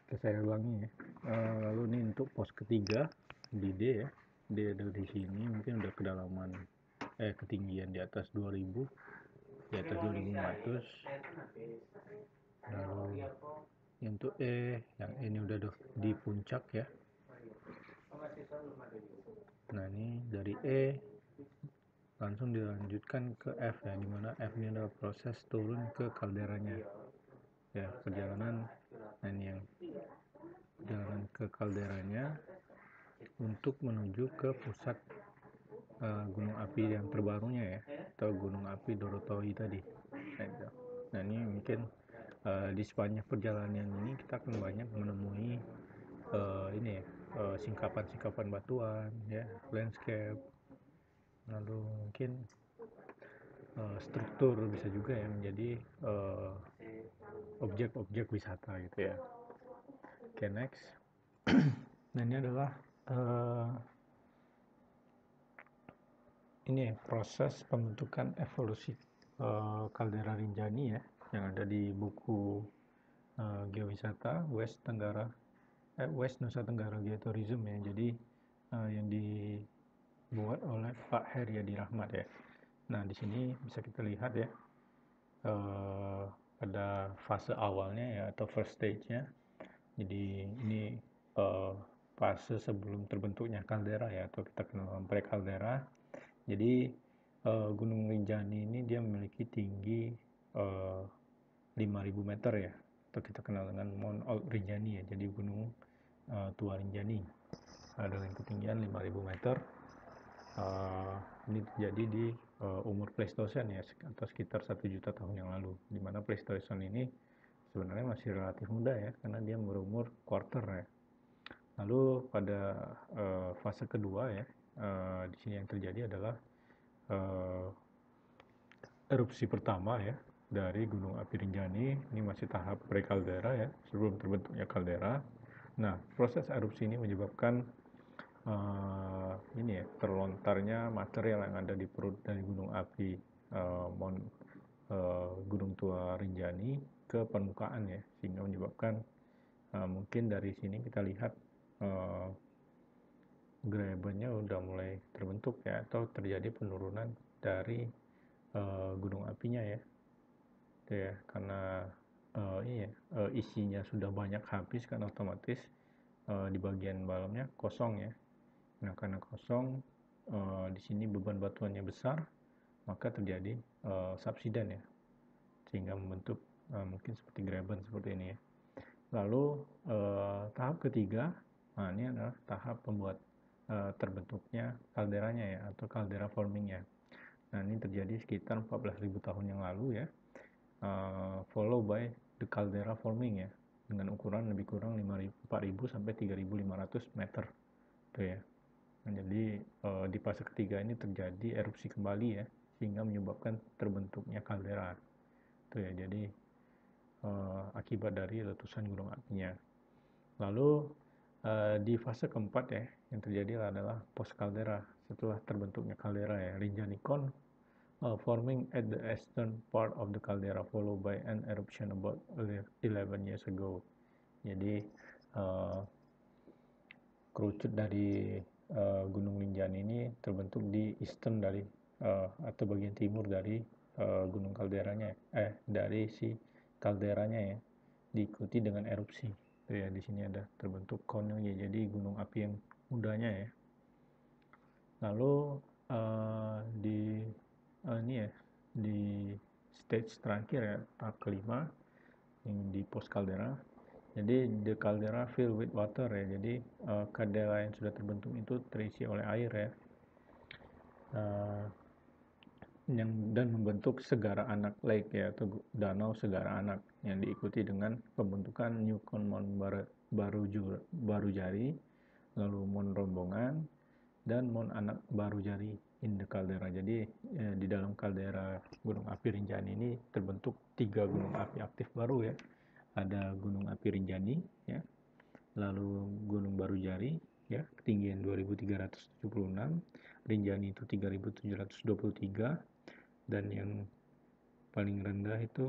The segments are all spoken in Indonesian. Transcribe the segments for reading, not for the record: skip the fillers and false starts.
Oke, saya ulangi ya. Lalu ini untuk pos ketiga di D ya. D ada di sini, mungkin udah kedalaman ketinggian di atas 2000, di atas 2500. Lalu untuk yang ini udah di puncak ya. Nah, ini dari langsung dilanjutkan ke F ya, dimana F ini adalah proses turun ke kalderanya ya, perjalanan. Nah, ini yang perjalanan ke kalderanya untuk menuju ke pusat gunung api yang terbarunya ya, atau gunung api Dorotoi tadi. Nah, ini mungkin di sepanjang perjalanan ini kita akan banyak menemui ini ya, singkapan-singkapan batuan ya, landscape, lalu mungkin struktur bisa juga ya menjadi objek-objek wisata gitu ya. Oke, next. Nah, ini adalah ini proses pembentukan evolusi kaldera Rinjani ya, yang ada di buku Geowisata West Nusa Tenggara Geotourism ya. Jadi yang dibuat oleh Pak Heriadi Rahmat ya. Nah, di sini bisa kita lihat ya, pada fase awalnya ya, atau first stage-nya. Jadi ini fase sebelum terbentuknya kaldera ya, atau kita kenal pre-kaldera. Jadi Gunung Rinjani ini dia memiliki tinggi 5.000 meter ya, atau kita kenal dengan Mount Old Rinjani ya. Jadi Gunung Tua Rinjani dengan ketinggian 5.000 meter. Ini terjadi di umur Pleistosen ya, atau sekitar 1 juta tahun yang lalu, di mana Pleistosen ini sebenarnya masih relatif muda ya, karena dia berumur quarter ya. Lalu pada fase kedua ya, di sini yang terjadi adalah erupsi pertama ya dari Gunung Api Rinjani. Ini masih tahap pre-kaldera ya, sebelum terbentuknya kaldera. Nah, proses erupsi ini menyebabkan ini ya, terlontarnya material yang ada di perut dari Gunung Api Gunung Tua Rinjani ke permukaan ya, sehingga menyebabkan mungkin dari sini kita lihat grabennya udah mulai terbentuk ya, atau terjadi penurunan dari gunung apinya ya. Itu ya, karena isinya sudah banyak habis kan, otomatis di bagian dalamnya kosong ya. Nah, karena kosong, di sini beban batuannya besar, maka terjadi subsiden ya, sehingga membentuk mungkin seperti graben seperti ini ya. Lalu tahap ketiga, nah ini adalah tahap pembuat terbentuknya kalderanya ya, atau kaldera formingnya. Nah, ini terjadi sekitar 14.000 tahun yang lalu ya, follow by the caldera forming ya, dengan ukuran lebih kurang 4.000 sampai 3.500 meter tuh ya. Nah, jadi di fase ketiga ini terjadi erupsi kembali ya, sehingga menyebabkan terbentuknya kaldera tuh ya. Jadi akibat dari letusan gunung apinya. Lalu di fase keempat ya, yang terjadi adalah post kaldera, setelah terbentuknya kaldera ya, Rinjani Cone forming at the eastern part of the caldera followed by an eruption about 11 years ago. Jadi kerucut dari Gunung Rinjani ini terbentuk di eastern dari atau bagian timur dari gunung kalderanya dari si kalderanya ya, diikuti dengan erupsi. Tuh ya, di sini ada terbentuk cone ya, jadi gunung api yang mudanya ya. Lalu ini ya, di stage terakhir ya, tahap kelima yang di post caldera. Jadi the caldera filled with water ya. Jadi kaldera yang sudah terbentuk itu terisi oleh air ya. Dan membentuk segara anak lake ya, atau danau segara anak, yang diikuti dengan pembentukan New Cone Mount Barujari, lalu Mount Rombongan, dan Mount Anak Barujari in the caldera. Jadi di dalam kaldera Gunung Api Rinjani ini terbentuk 3 gunung api aktif baru ya. Ada Gunung Api Rinjani ya, lalu Gunung Barujari ya, ketinggian 2376, Rinjani itu 3723, dan yang paling rendah itu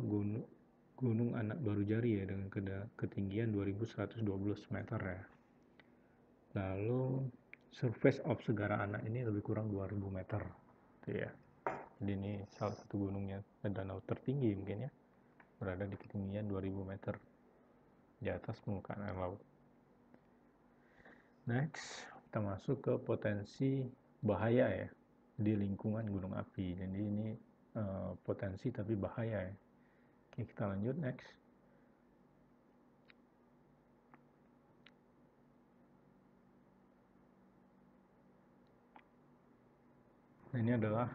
Gunung Anak Barujari ya dengan ketinggian 2112 meter ya. Lalu surface of Segara Anak ini lebih kurang 2000 meter gitu ya. Jadi ini salah satu gunungnya danau tertinggi mungkin ya, berada di ketinggian 2000 meter di atas permukaan air laut. Next, kita masuk ke potensi bahaya ya di lingkungan gunung api. Jadi ini potensi tapi bahaya ya. Oke, kita lanjut next. Nah, ini adalah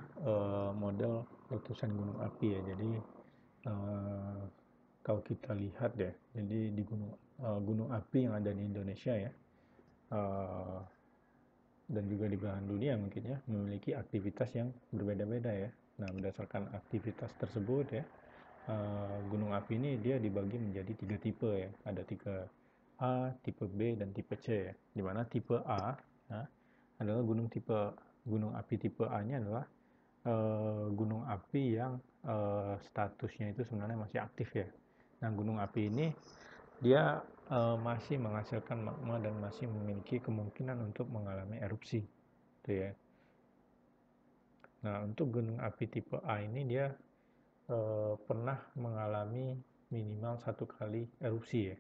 model letusan gunung api ya. Jadi kalau kita lihat ya, jadi di gunung api yang ada di Indonesia ya, dan juga di belahan dunia mungkin ya, memiliki aktivitas yang berbeda-beda ya. Nah, berdasarkan aktivitas tersebut ya, gunung api ini dia dibagi menjadi 3 tipe ya. Ada tipe A, tipe B, dan tipe C ya. Dimana tipe A ya, adalah gunung api tipe A-nya adalah gunung api yang statusnya itu sebenarnya masih aktif ya. Nah, gunung api ini dia masih menghasilkan magma dan masih memiliki kemungkinan untuk mengalami erupsi, gitu ya. Nah, untuk gunung api tipe A ini dia pernah mengalami minimal 1 kali erupsi ya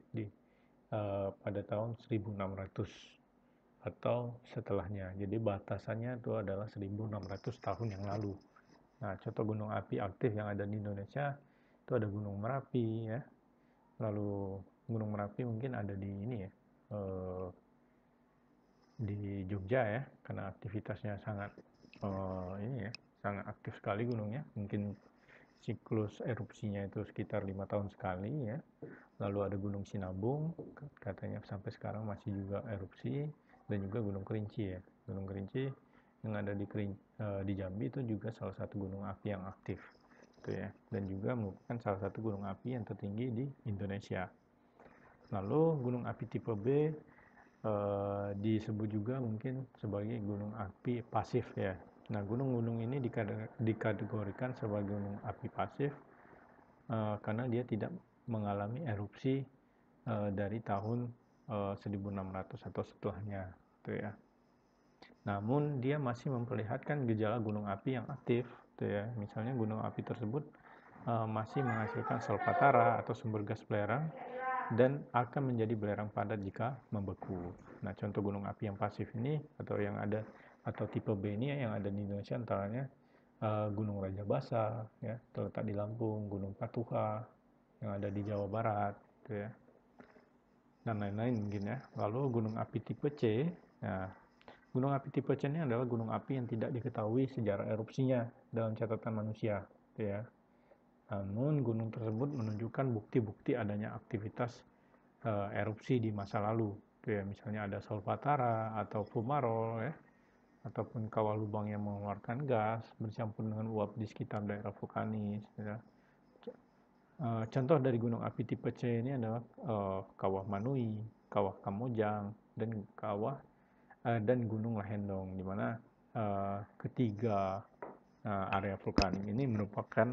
pada tahun 1600 atau setelahnya. Jadi batasannya itu adalah 1600 tahun yang lalu. Nah, contoh gunung api aktif yang ada di Indonesia itu ada Gunung Merapi ya. Lalu Gunung Merapi mungkin ada di ini ya, di Jogja ya, karena aktivitasnya sangat ini ya, sangat aktif sekali gunungnya. Mungkin siklus erupsinya itu sekitar 5 tahun sekali ya. Lalu ada Gunung Sinabung, katanya sampai sekarang masih juga erupsi, dan juga Gunung Kerinci ya. Gunung Kerinci yang ada di Jambi itu juga salah satu gunung api yang aktif, gitu ya. Dan juga merupakan salah satu gunung api yang tertinggi di Indonesia. Lalu gunung api tipe B disebut juga mungkin sebagai gunung api pasif ya. Nah, gunung-gunung ini dikategorikan sebagai gunung api pasif karena dia tidak mengalami erupsi dari tahun 1600 atau setelahnya, gitu ya. Namun dia masih memperlihatkan gejala gunung api yang aktif, gitu ya. Misalnya gunung api tersebut masih menghasilkan solfatara atau sumber gas belerang dan akan menjadi belerang padat jika membeku. Nah, contoh gunung api yang pasif ini atau tipe B ini yang ada di Indonesia antaranya Gunung Raja Basa ya, terletak di Lampung, Gunung Patuha yang ada di Jawa Barat, gitu ya. Dan lain-lain mungkin ya. Lalu gunung api tipe C. Nah, gunung api tipe C ini adalah gunung api yang tidak diketahui sejarah erupsinya dalam catatan manusia, gitu ya. Namun gunung tersebut menunjukkan bukti-bukti adanya aktivitas erupsi di masa lalu. Ya, misalnya ada solfatara atau fumarol ya, ataupun kawah lubang yang mengeluarkan gas bercampur dengan uap di sekitar daerah vulkanis. Ya. Contoh dari gunung api tipe C ini adalah kawah Manui, kawah Kamojang, dan gunung Lahendong, di mana ketiga area vulkanik ini merupakan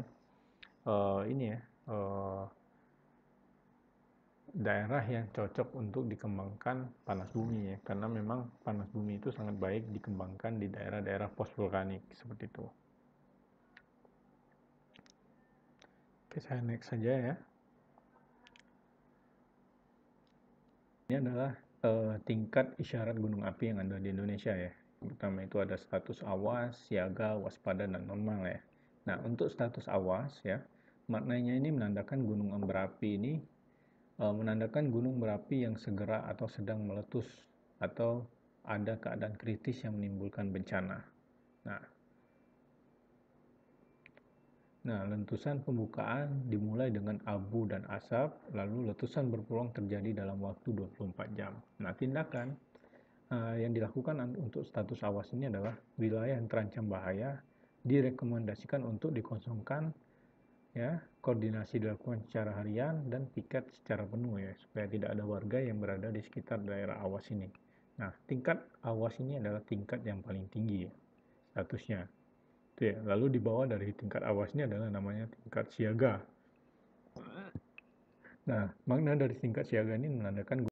daerah yang cocok untuk dikembangkan panas bumi ya, karena memang panas bumi itu sangat baik dikembangkan di daerah-daerah post vulkanik seperti itu. Oke, saya next saja ya. Ini adalah tingkat isyarat gunung api yang ada di Indonesia ya. Pertama itu ada status awas, siaga, waspada, dan normal ya. Nah, untuk status awas ya, maknanya ini menandakan gunung berapi ini menandakan gunung berapi yang segera atau sedang meletus atau ada keadaan kritis yang menimbulkan bencana. Nah, letusan pembukaan dimulai dengan abu dan asap, lalu letusan berpeluang terjadi dalam waktu 24 jam. Nah, tindakan yang dilakukan untuk status awas ini adalah wilayah yang terancam bahaya direkomendasikan untuk dikosongkan ya, koordinasi dilakukan secara harian dan piket secara penuh ya, supaya tidak ada warga yang berada di sekitar daerah awas ini. Nah, tingkat awas ini adalah tingkat yang paling tinggi ya, statusnya. Itu ya. Lalu di bawah dari tingkat awas ini adalah namanya tingkat siaga. Nah, makna dari singkat siaga ini menandakan